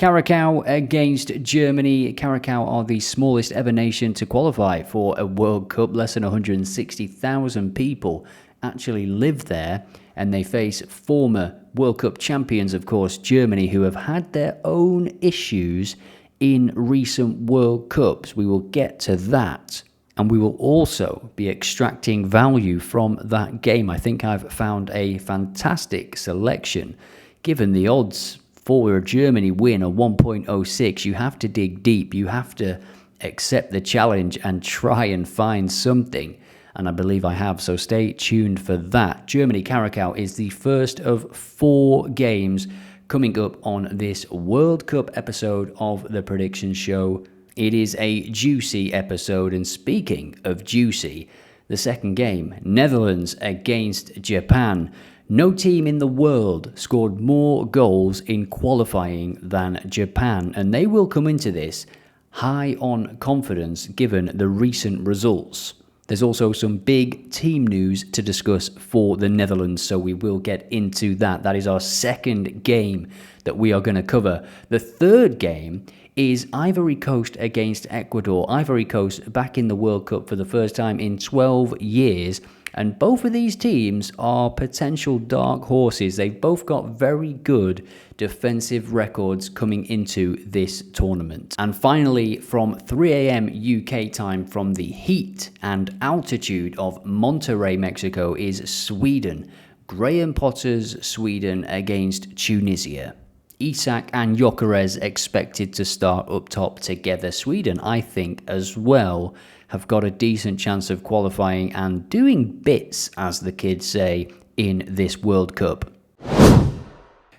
Curacao against Germany. Curacao are the smallest ever nation to qualify for a World Cup. Less than 160,000 people actually live there, and they face former World Cup champions, of course, Germany, who have had their own issues in recent World Cups. We will get to that. And we will also be extracting value from that game. I think I've found a fantastic selection. Given the odds for a Germany win are 1.06, you have to dig deep. You have to accept the challenge and try and find something. And I believe I have, so stay tuned for that. Germany-Curacao is the first of 4 games coming up on this World Cup episode of the Prediction Show. It is a juicy episode, and speaking of juicy, the second game, Netherlands against Japan. No team in the world scored more goals in qualifying than Japan, and they will come into this high on confidence given the recent results. There's also some big team news to discuss for the Netherlands, so we will get into that. That is our second game that we are going to cover. The third game is Ivory Coast against Ecuador. Ivory Coast back in the World Cup for the first time in 12 years. And both of these teams are potential dark horses. They've both got very good defensive records coming into this tournament. And finally, from 3 a.m. UK time, from the heat and altitude of Monterrey, Mexico, is Sweden. Graham Potter's Sweden against Tunisia. Isak and Gyökeres expected to start up top together. Sweden, I think, as well, have got a decent chance of qualifying and doing bits, as the kids say, in this World Cup.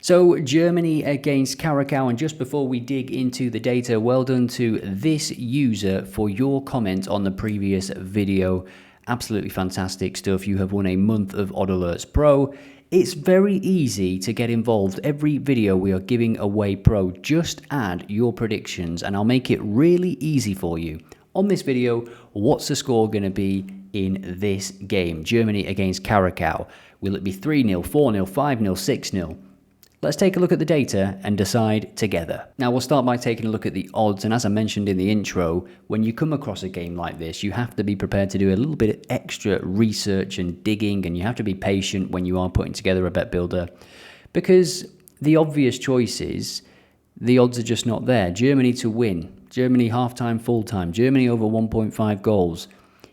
So Germany against Curacao, and just before we dig into the data, well done to this user for your comment on the previous video. Absolutely fantastic stuff. You have won a month of OddAlerts Pro. It's very easy to get involved. Every video we are giving away Pro. Just add your predictions and I'll make it really easy for you. On this video, what's the score going to be in this game? Germany against Curacao. Will it be 3-0, 4-0, 5-0, 6-0? Let's take a look at the data and decide together. Now, we'll start by taking a look at the odds. And as I mentioned in the intro, when you come across a game like this, you have to be prepared to do a little bit of extra research and digging, and you have to be patient when you are putting together a bet builder, because the obvious choices, the odds are just not there. Germany to win, Germany half-time, full-time, Germany over 1.5 goals.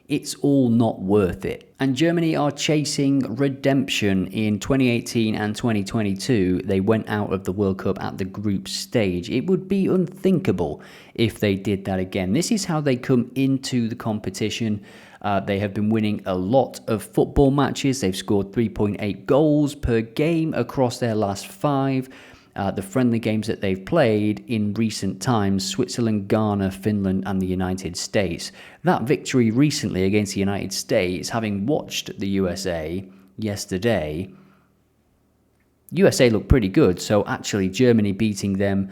It's all not worth it. And Germany are chasing redemption. In 2018 and 2022, they went out of the World Cup at the group stage. It would be unthinkable if they did that again. This is how they come into the competition. They have been winning a lot of football matches. They've scored 3.8 goals per game across their last 5. The friendly games that they've played in recent times: Switzerland, Ghana, Finland, and the United States. That victory recently against the United States, having watched the USA yesterday, USA looked pretty good. So actually Germany beating them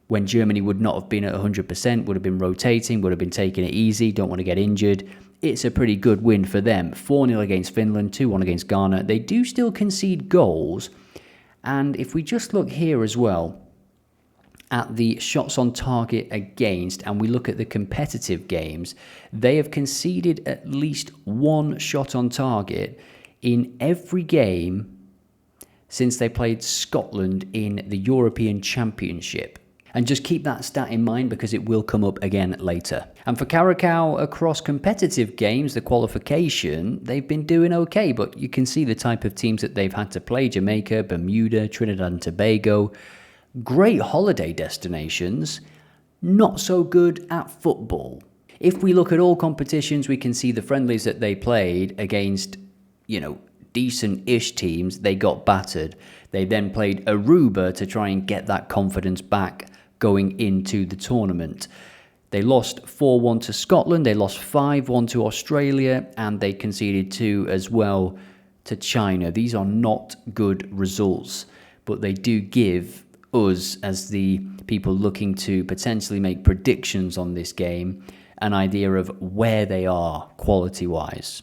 when Germany would not have been at 100%, would have been rotating, would have been taking it easy, don't want to get injured. It's a pretty good win for them. 4-0 against Finland, 2-1 against Ghana. They do still concede goals. And if we just look here as well at the shots on target against, and we look at the competitive games, they have conceded at least 1 shot on target in every game since they played Scotland in the European Championship. And just keep that stat in mind because it will come up again later. And for Curacao, across competitive games, the qualification, they've been doing okay, but you can see the type of teams that they've had to play: Jamaica, Bermuda, Trinidad and Tobago. Great holiday destinations, not so good at football. If we look at all competitions, we can see the friendlies that they played against, decent-ish teams, they got battered. They then played Aruba to try and get that confidence back going into the tournament. They lost 4-1 to Scotland, they lost 5-1 to Australia, and they conceded 2 as well to China. These are not good results, but they do give us, as the people looking to potentially make predictions on this game, an idea of where they are quality-wise.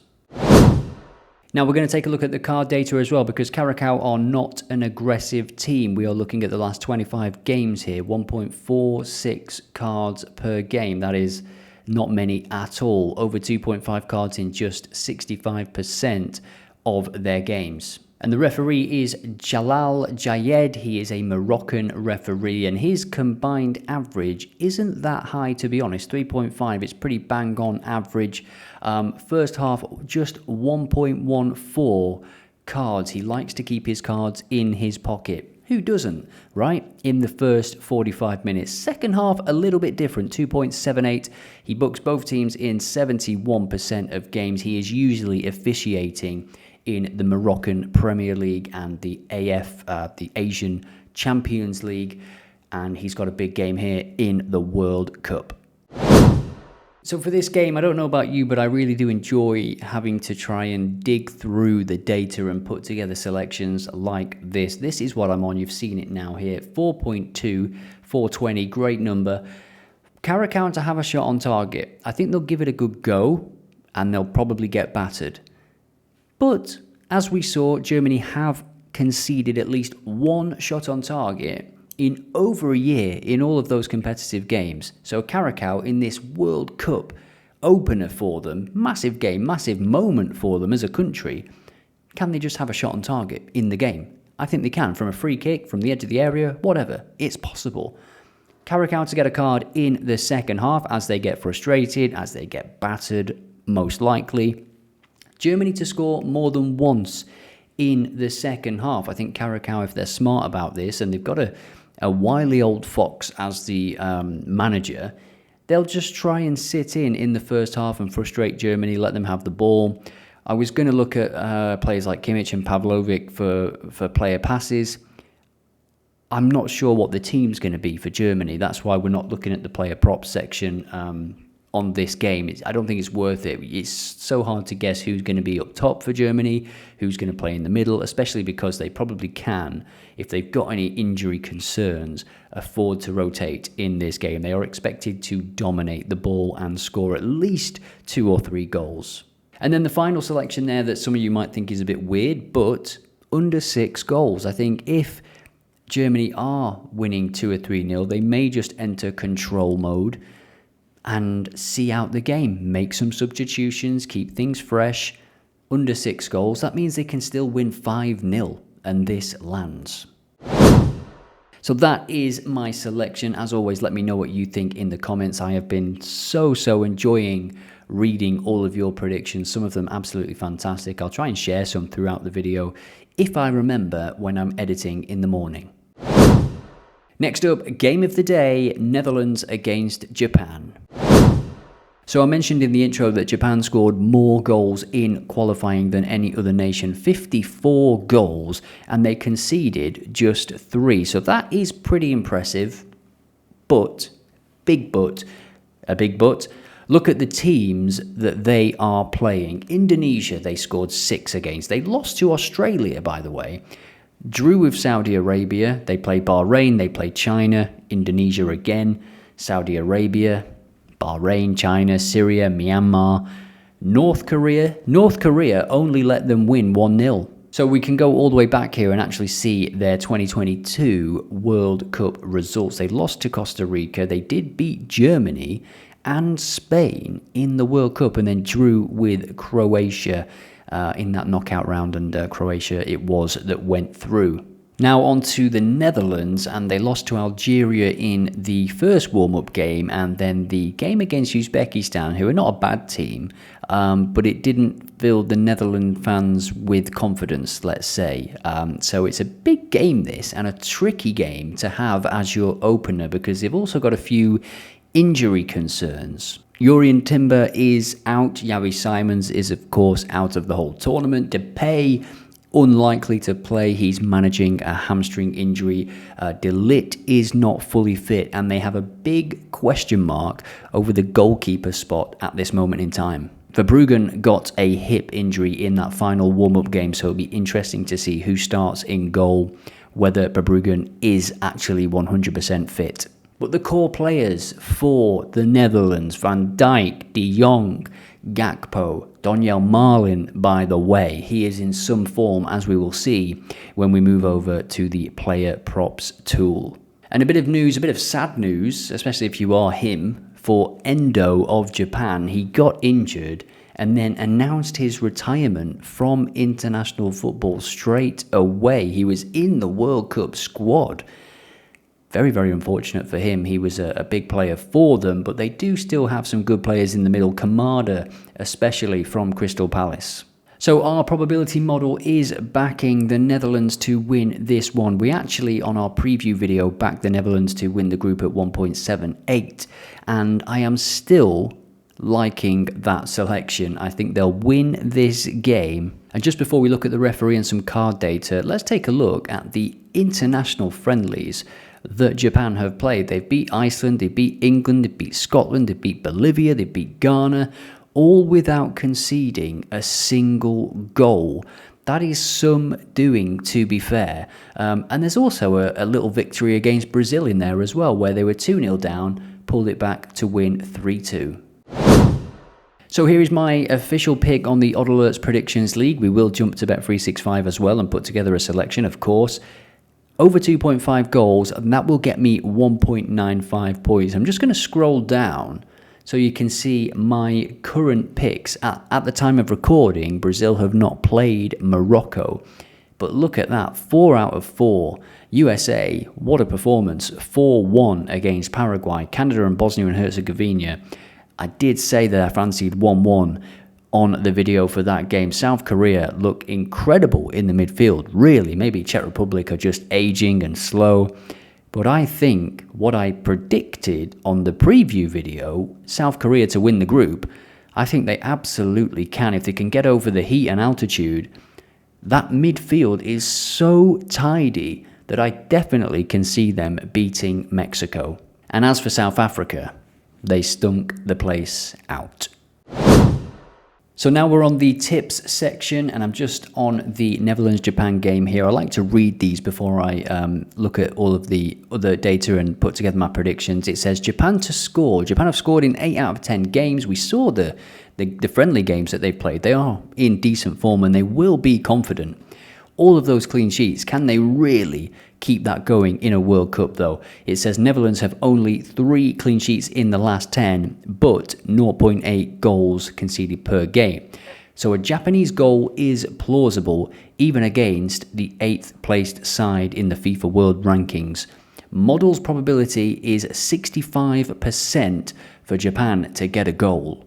Now we're going to take a look at the card data as well, because Curacao are not an aggressive team. We are looking at the last 25 games here, 1.46 cards per game. That is not many at all. Over 2.5 cards in just 65% of their games. And the referee is Jalal Jayed. He is a Moroccan referee, and his combined average isn't that high, to be honest. 3.5, it's pretty bang on average. First half, just 1.14 cards. He likes to keep his cards in his pocket. Who doesn't, right? In the first 45 minutes. Second half, a little bit different, 2.78. He books both teams in 71% of games. He is usually officiating in the Moroccan Premier League and the the Asian Champions League. And he's got a big game here in the World Cup. So for this game, I don't know about you, but I really do enjoy having to try and dig through the data and put together selections like this. This is what I'm on. You've seen it now here. 4.2, 420, great number. Curacao to have a shot on target. I think they'll give it a good go, and they'll probably get battered. But as we saw, Germany have conceded at least one shot on target in over a year in all of those competitive games. So Curacao in this World Cup opener for them, massive game, massive moment for them as a country. Can they just have a shot on target in the game? I think they can, from a free kick, from the edge of the area, whatever. It's possible. Curacao to get a card in the second half as they get frustrated, as they get battered, most likely. Germany to score more than once in the second half. I think Curacao, if they're smart about this, and they've got a wily old fox as the manager, they'll just try and sit in the first half and frustrate Germany, let them have the ball. I was going to look at players like Kimmich and Pavlovic for player passes. I'm not sure what the team's going to be for Germany. That's why we're not looking at the player props section on this game. I don't think it's worth it. It's so hard to guess who's going to be up top for Germany, who's going to play in the middle, especially because they probably can, if they've got any injury concerns, afford to rotate in this game. They are expected to dominate the ball and score at least 2 or 3 goals. And then the final selection there that some of you might think is a bit weird, but under 6 goals. I think if Germany are winning 2 or 3-0, they may just enter control mode and see out the game, make some substitutions, keep things fresh. Under 6 goals, that means they can still win 5-0, and this lands. So that is my selection. As always, let me know what you think in the comments. I have been so enjoying reading all of your predictions, some of them absolutely fantastic. I'll try and share some throughout the video if I remember when I'm editing in the morning. Next up, game of the day, Netherlands against Japan. So I mentioned in the intro that Japan scored more goals in qualifying than any other nation, 54 goals, and they conceded just 3. So that is pretty impressive, but, a big but, look at the teams that they are playing. Indonesia, they scored 6 against. They lost to Australia, by the way. Drew with Saudi Arabia. They played Bahrain, they played China, Indonesia again, Saudi Arabia, Bahrain, China, Syria, Myanmar, North Korea. North Korea only let them win 1-0. So we can go all the way back here and actually see their 2022 World Cup results. They lost to Costa Rica. They did beat Germany and Spain in the World Cup, and then drew with Croatia in that knockout round, and Croatia it was that went through. Now on to the Netherlands, and they lost to Algeria in the first warm-up game, and then the game against Uzbekistan, who are not a bad team, but it didn't fill the Netherlands fans with confidence, let's say. So it's a big game, this, and a tricky game to have as your opener, because they've also got a few injury concerns. Jurrien Timber is out. Yavi Simons is, of course, out of the whole tournament. Depay, unlikely to play. He's managing a hamstring injury. De Ligt is not fully fit, and they have a big question mark over the goalkeeper spot at this moment in time. Verbruggen got a hip injury in that final warm-up game, so it'll be interesting to see who starts in goal, whether Verbruggen is actually 100% fit. But the core players for the Netherlands, Van Dijk, De Jong, Gakpo, Donyell Marlin, by the way, he is in some form, as we will see when we move over to the player props tool. And a bit of news, a bit of sad news, especially if you are him, for Endo of Japan. He got injured and then announced his retirement from international football straight away. He was in the World Cup squad. Very, very unfortunate for him. He was a big player for them, but they do still have some good players in the middle. Kamada, especially from Crystal Palace. So our probability model is backing the Netherlands to win this one. We actually, on our preview video, backed the Netherlands to win the group at 1.78. And I am still liking that selection. I think they'll win this game. And just before we look at the referee and some card data, let's take a look at the international friendlies that Japan have played. They've beat Iceland, they beat England, they beat Scotland, they beat Bolivia, they beat Ghana, all without conceding a single goal. That is some doing, to be fair. And there's also a little victory against Brazil in there as well, where they were 2-0 down, pulled it back to win 3-2. So here is my official pick on the OddAlerts Predictions League. We will jump to Bet365 as well and put together a selection, of course. Over 2.5 goals, and that will get me 1.95 points. I'm just going to scroll down so you can see my current picks. At the time of recording, Brazil have not played Morocco. But look at that, 4 out of 4. USA, what a performance. 4-1 against Paraguay. Canada and Bosnia and Herzegovina. I did say that I fancied 1-1 on the video for that game. South Korea look incredible in the midfield, really. Maybe Czech Republic are just aging and slow. But I think what I predicted on the preview video, South Korea to win the group, I think they absolutely can. If they can get over the heat and altitude, that midfield is so tidy that I definitely can see them beating Mexico. And as for South Africa, they stunk the place out. So now we're on the tips section, and I'm just on the Netherlands-Japan game here. I like to read these before I look at all of the other data and put together my predictions. It says Japan to score. Japan have scored in 8 out of 10 games. We saw the friendly games that they've played. They are in decent form and they will be confident. All of those clean sheets, can they really keep that going in a World Cup though? It says Netherlands have only 3 clean sheets in the last 10, but 0.8 goals conceded per game. So a Japanese goal is plausible even against the 8th placed side in the FIFA World Rankings. Model's probability is 65% for Japan to get a goal.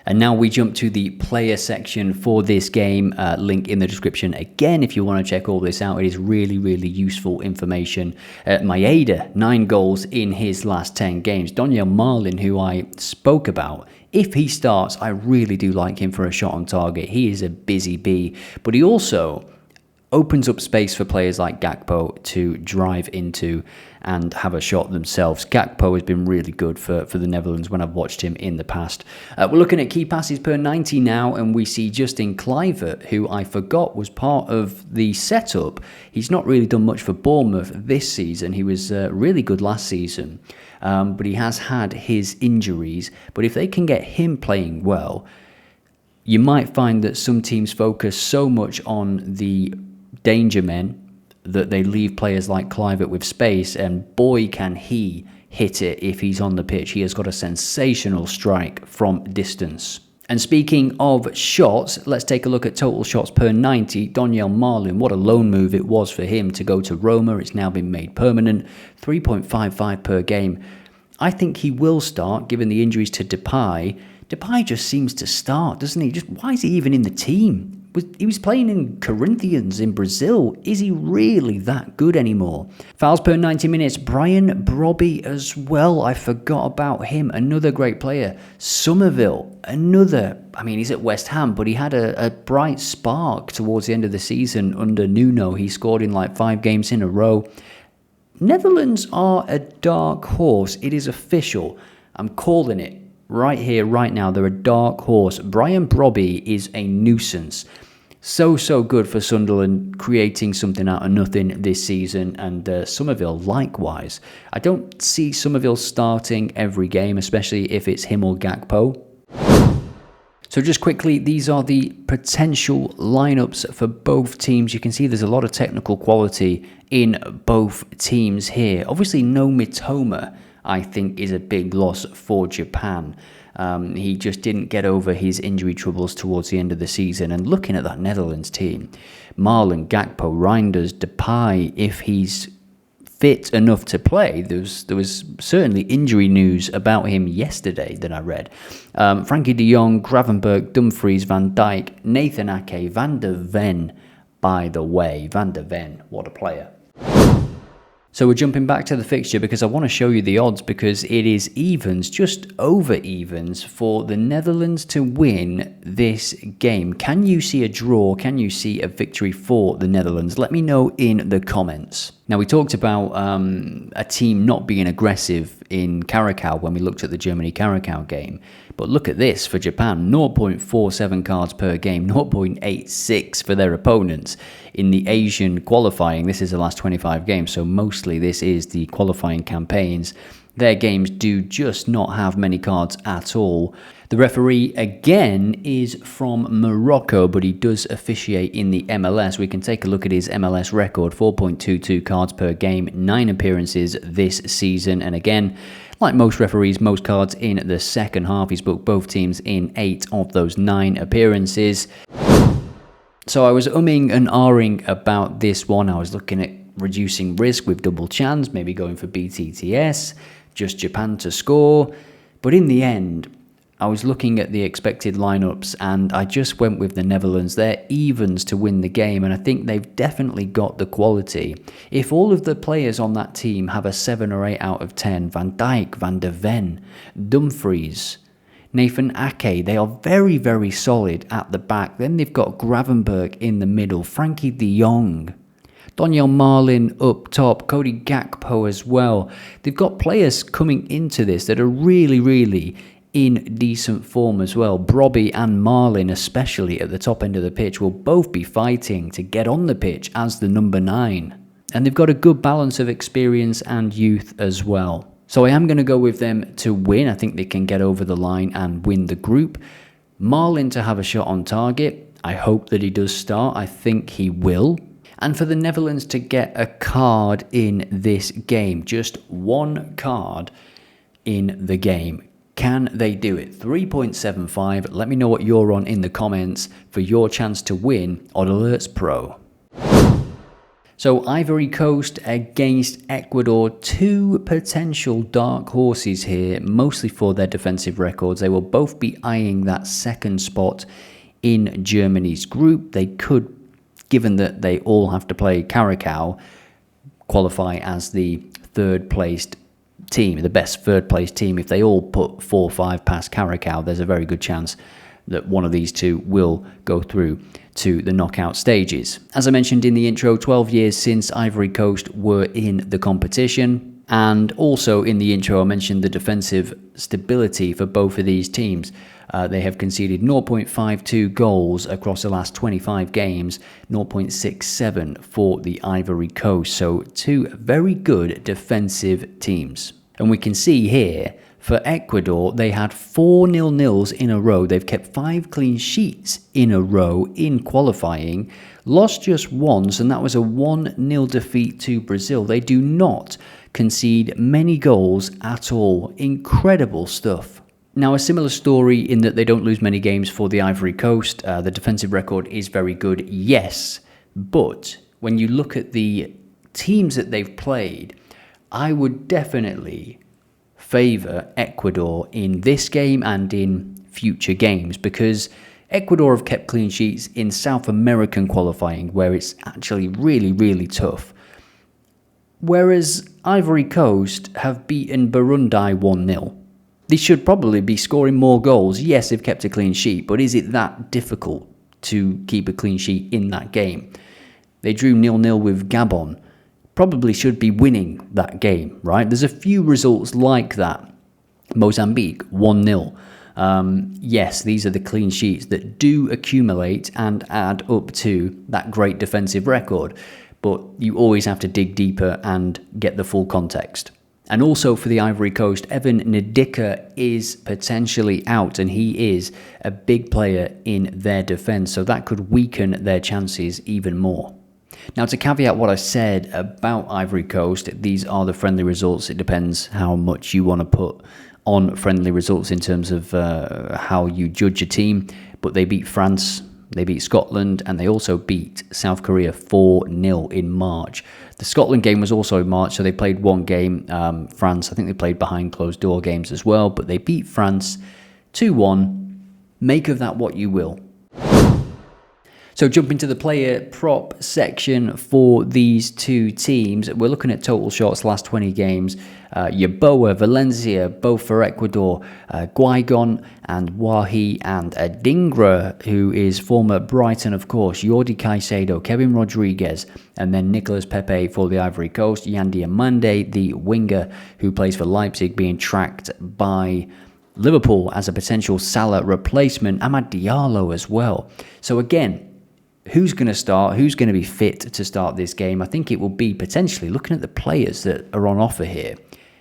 And now we jump to the player section for this game, link in the description. Again, if you want to check all this out, it is really, really useful information. Maeda, 9 goals in his last 10 games. Donyell Marlin, who I spoke about, if he starts, I really do like him for a shot on target. He is a busy bee, but he also opens up space for players like Gakpo to drive into and have a shot themselves. Gakpo has been really good for the Netherlands when I've watched him in the past. We're looking at key passes per 90 now, and we see Justin Kluivert, who I forgot was part of the setup. He's not really done much for Bournemouth this season. He was really good last season, but he has had his injuries. But if they can get him playing well, you might find that some teams focus so much on the danger men that they leave players like Kluivert with space, and boy can he hit it if he's on the pitch. He has got a sensational strike from distance. And speaking of shots, let's take a look at total shots per 90. Donyell Marlin, what a loan move it was for him to go to Roma. It's now been made permanent. 3.55 per game. I think he will start, given the injuries to Depay. Depay just seems to start, doesn't he? Just why is he even in the team? He was playing in Corinthians in Brazil. Is he really that good anymore? Fouls per 90 minutes. Brian Brobby as well. I forgot about him. Another great player. Somerville, another. I mean, he's at West Ham, but he had a bright spark towards the end of the season under Nuno. He scored in like 5 games in a row. Netherlands are a dark horse. It is official. I'm calling it right here, right now. They're a dark horse. Brian Brobby is a nuisance. So good for Sunderland, creating something out of nothing this season, and Somerville likewise. I don't see Somerville starting every game, especially if it's him or Gakpo. So just quickly, these are the potential lineups for both teams. You can see there's a lot of technical quality in both teams here. Obviously, no Mitoma, I think, is a big loss for Japan. He just didn't get over his injury troubles towards the end of the season. And looking at that Netherlands team, Marlon, Gakpo, Reinders, Depay, if he's fit enough to play. There was certainly injury news about him yesterday that I read. Frankie de Jong, Gravenberch, Dumfries, Van Dijk, Nathan Ake, Van der Ven, by the way. Van der Ven, what a player. So we're jumping back to the fixture because I want to show you the odds, because it is evens, just over evens, for the Netherlands to win this game. Can you see a draw? Can you see a victory for the Netherlands? Let me know in the comments. Now, we talked about a team not being aggressive in Curacao when we looked at the Germany-Curacao game. But look at this for Japan, 0.47 cards per game, 0.86 for their opponents. In the Asian qualifying, this is the last 25 games, so mostly this is the qualifying campaigns. Their games do just not have many cards at all. The referee, again, is from Morocco, but he does officiate in the MLS. We can take a look at his MLS record, 4.22 cards per game, 9 appearances this season. And again, like most referees, most cards in the second half. He's booked both teams in 8 of those 9 appearances. So I was umming and ahhing about this one. I was looking at reducing risk with double chance, maybe going for BTTS, just Japan to score. But in the end, I was looking at the expected lineups and I just went with the Netherlands. They're evens to win the game, and I think they've definitely got the quality. If all of the players on that team have a 7 or 8 out of 10, Van Dijk, Van der Ven, Dumfries, Nathan Ake, they are very, very solid at the back. Then they've got Gravenberch in the middle, Frankie de Jong, Donyell Marlin up top, Cody Gakpo as well. They've got players coming into this that are really, really in decent form as well. Brobby and Marlin, especially at the top end of the pitch, will both be fighting to get on the pitch as the number 9. And they've got a good balance of experience and youth as well. So I am going to go with them to win. I think they can get over the line and win the group. Marlin to have a shot on target. I hope that he does start. I think he will. And for the Netherlands to get a card in this game. Just 1 card in the game. Can they do it? 3.75. Let me know what you're on in the comments for your chance to win OddAlerts Pro. So Ivory Coast against Ecuador, 2 potential dark horses here, mostly for their defensive records. They will both be eyeing that second spot in Germany's group. They could, given that they all have to play Curacao, qualify as the third placed team, the best third place team. If they all put 4 or 5 past Curacao, there's a very good chance that one of these two will go through to the knockout stages. As I mentioned in the intro, 12 years since Ivory Coast were in the competition. And also in the intro, I mentioned the defensive stability for both of these teams. They have conceded 0.52 goals across the last 25 games, 0.67 for the Ivory Coast. So 2 very good defensive teams. And we can see here, for Ecuador, they had 4 0-0s in a row. They've kept 5 clean sheets in a row in qualifying, lost just once, and that was a 1-0 defeat to Brazil. They do not concede many goals at all. Incredible stuff. Now, a similar story in that they don't lose many games for the Ivory Coast. The defensive record is very good, yes, but when you look at the teams that they've played, I would definitely favour Ecuador in this game and in future games, because Ecuador have kept clean sheets in South American qualifying, where it's actually really, really tough. Whereas Ivory Coast have beaten Burundi 1-0. They should probably be scoring more goals. Yes, they've kept a clean sheet, but is it that difficult to keep a clean sheet in that game? They drew 0-0 with Gabon. Probably should be winning that game, right? There's a few results like that. Mozambique, 1-0. Yes, these are the clean sheets that do accumulate and add up to that great defensive record. But you always have to dig deeper and get the full context. And also for the Ivory Coast, Evan Ndika is potentially out, and he is a big player in their defence, so that could weaken their chances even more. Now, to caveat what I said about Ivory Coast, these are the friendly results. It depends how much you want to put on friendly results in terms of how you judge a team, but they beat France, they beat Scotland, and they also beat South Korea 4-0 in March. The Scotland game was also in March, so they played one game. France, I think they played behind closed door games as well, but they beat France 2-1. Make of that what you will. So jumping to the player prop section for these two teams, we're looking at total shots last 20 games. Yeboah, Valencia, both for Ecuador, Guigon and Wahi and Adingra, who is former Brighton, of course, Jordi Caicedo, Kevin Rodriguez, and then Nicolas Pepe for the Ivory Coast, Yandi Amande, the winger who plays for Leipzig, being tracked by Liverpool as a potential Salah replacement, Amad Diallo as well. So again, who's going to start? Who's going to be fit to start this game? I think it will be potentially looking at the players that are on offer here.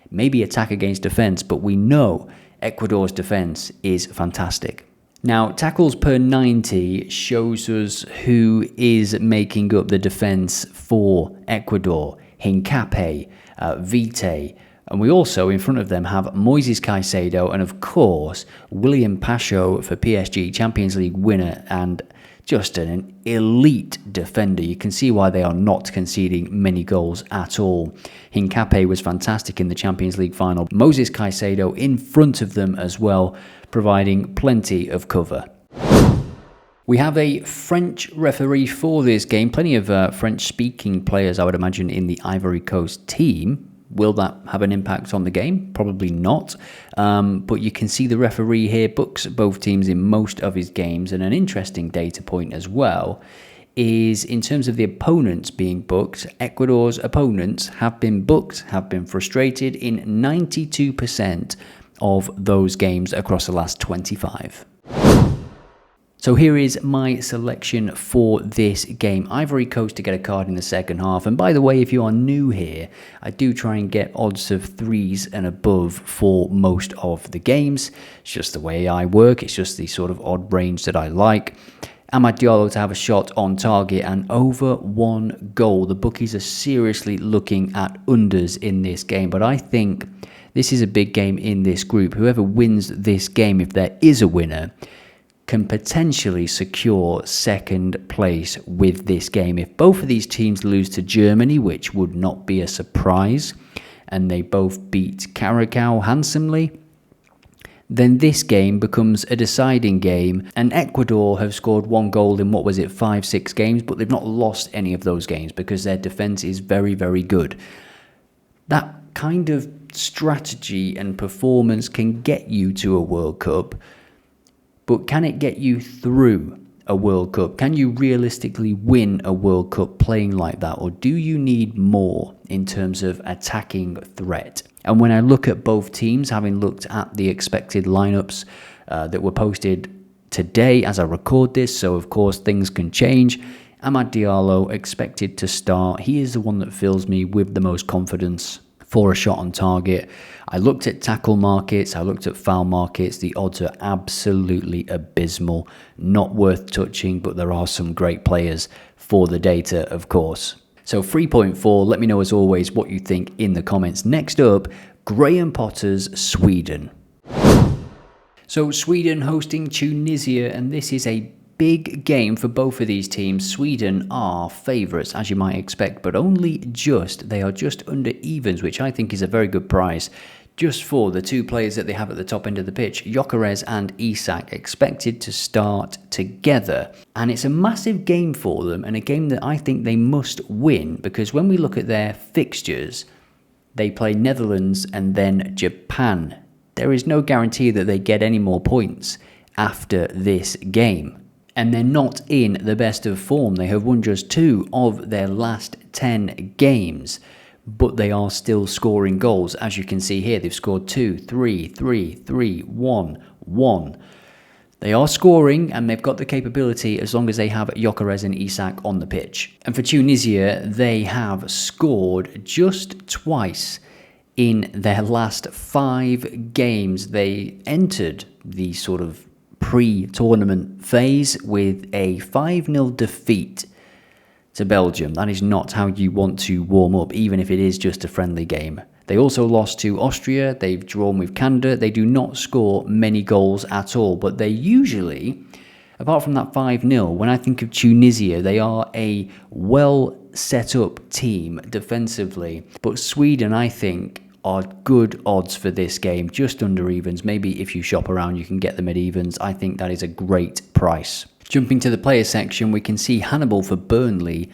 Maybe attack against defence, but we know Ecuador's defence is fantastic. Now, tackles per 90 shows us who is making up the defence for Ecuador. Hincapié, Vite, and we also, in front of them, have Moises Caicedo and, of course, William Pacho for PSG, Champions League winner and just an elite defender. You can see why they are not conceding many goals at all. Hincapié was fantastic in the Champions League final. Moises Caicedo in front of them as well, providing plenty of cover. We have a French referee for this game. Plenty of French-speaking players, I would imagine, in the Ivory Coast team. Will that have an impact on the game? Probably not. But you can see the referee here books both teams in most of his games. And an interesting data point as well is in terms of the opponents being booked, Ecuador's opponents have been booked, have been frustrated in 92% of those games across the last 25. So here is my selection for this game. Ivory Coast to get a card in the second half. And by the way, if you are new here, I do try and get odds of 3s and above for most of the games. It's just the way I work. It's just the sort of odd range that I like. Amad Diallo to have a shot on target and over 1 goal. The bookies are seriously looking at unders in this game. But I think this is a big game in this group. Whoever wins this game, if there is a winner, can potentially secure second place with this game. If both of these teams lose to Germany, which would not be a surprise, and they both beat Curacao handsomely, then this game becomes a deciding game. And Ecuador have scored 1 goal in, 5-6 games, but they've not lost any of those games because their defence is very, very good. That kind of strategy and performance can get you to a World Cup, but can it get you through a World Cup? Can you realistically win a World Cup playing like that? Or do you need more in terms of attacking threat? And when I look at both teams, having looked at the expected lineups that were posted today as I record this, so of course things can change. Amad Diallo expected to start. He is the one that fills me with the most confidence for a shot on target. I looked at tackle markets, I looked at foul markets. The odds are absolutely abysmal, not worth touching, but there are some great players for the data, of course. So 3.4, let me know as always what you think in the comments. Next up, Graham Potter's Sweden. So Sweden hosting Tunisia, and this is a big game for both of these teams. Sweden are favourites, as you might expect, but only just. They are just under evens, which I think is a very good price, just for the two players that they have at the top end of the pitch. Gyökeres and Isak expected to start together. And it's a massive game for them, and a game that I think they must win, because when we look at their fixtures, they play Netherlands and then Japan. There is no guarantee that they get any more points after this game. And they're not in the best of form. They have won just 2 of their last 10 games, but they are still scoring goals. As you can see here, they've scored 2, 3, 3, 3, 1, 1. They are scoring, and they've got the capability as long as they have Gyökeres and Isak on the pitch. And for Tunisia, they have scored just twice In their last 5 games, they entered the sort of pre-tournament phase with a 5-0 defeat to Belgium. That is not how you want to warm up, even if it is just a friendly game. They also lost to Austria. They've drawn with Canada. They do not score many goals at all, but they usually, apart from that 5-0, when I think of Tunisia, they are a well set up team defensively. But Sweden, I think, are good odds for this game, just under evens. Maybe if you shop around, you can get them at evens. I think that is a great price. Jumping to the player section, we can see Hannibal for Burnley.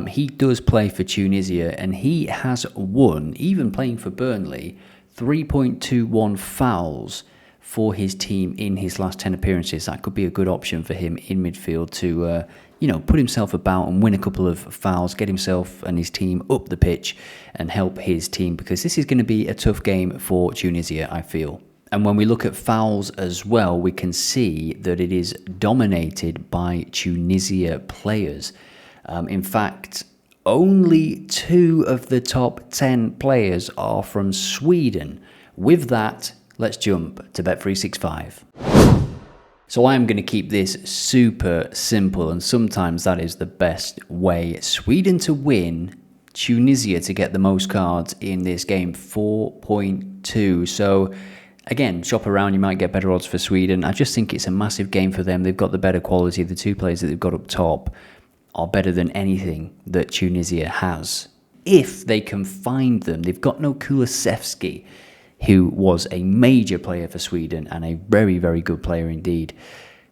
He does play for Tunisia, and he has won, even playing for Burnley, 3.21 fouls for his team in his last 10 appearances. That could be a good option for him in midfield to, put himself about and win a couple of fouls, get himself and his team up the pitch and help his team, because this is going to be a tough game for Tunisia, I feel. And when we look at fouls as well, we can see that it is dominated by Tunisia players. In fact, only 2 of the top 10 players are from Sweden. With that, let's jump to Bet365. So I'm going to keep this super simple, and sometimes that is the best way. Sweden to win, Tunisia to get the most cards in this game, 4.2. So again, shop around, you might get better odds for Sweden. I just think it's a massive game for them. They've got the better quality. The 2 players that they've got up top are better than anything that Tunisia has, if they can find them. They've got no Kulusevski, who was a major player for Sweden and a very, very good player indeed.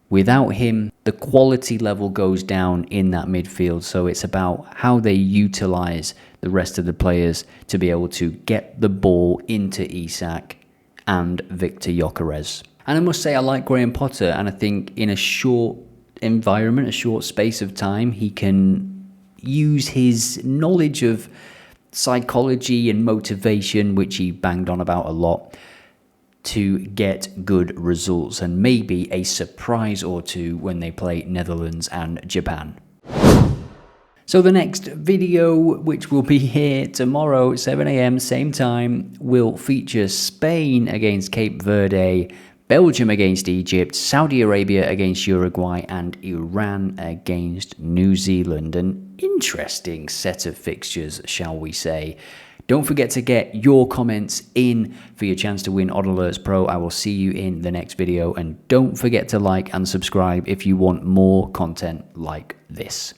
Without him, the quality level goes down in that midfield, so it's about how they utilise the rest of the players to be able to get the ball into Isak and Victor Gyökeres. And I must say, I like Graham Potter, and I think in a short environment, a short space of time, he can use his knowledge of psychology and motivation, which he banged on about a lot, to get good results and maybe a surprise or 2 when they play Netherlands and Japan. So the next video, which will be here tomorrow, 7 AM, same time, will feature Spain against Cape Verde, Belgium against Egypt, Saudi Arabia against Uruguay, and Iran against New Zealand. An interesting set of fixtures, shall we say. Don't forget to get your comments in for your chance to win OddAlerts Pro. I will see you in the next video. And don't forget to like and subscribe if you want more content like this.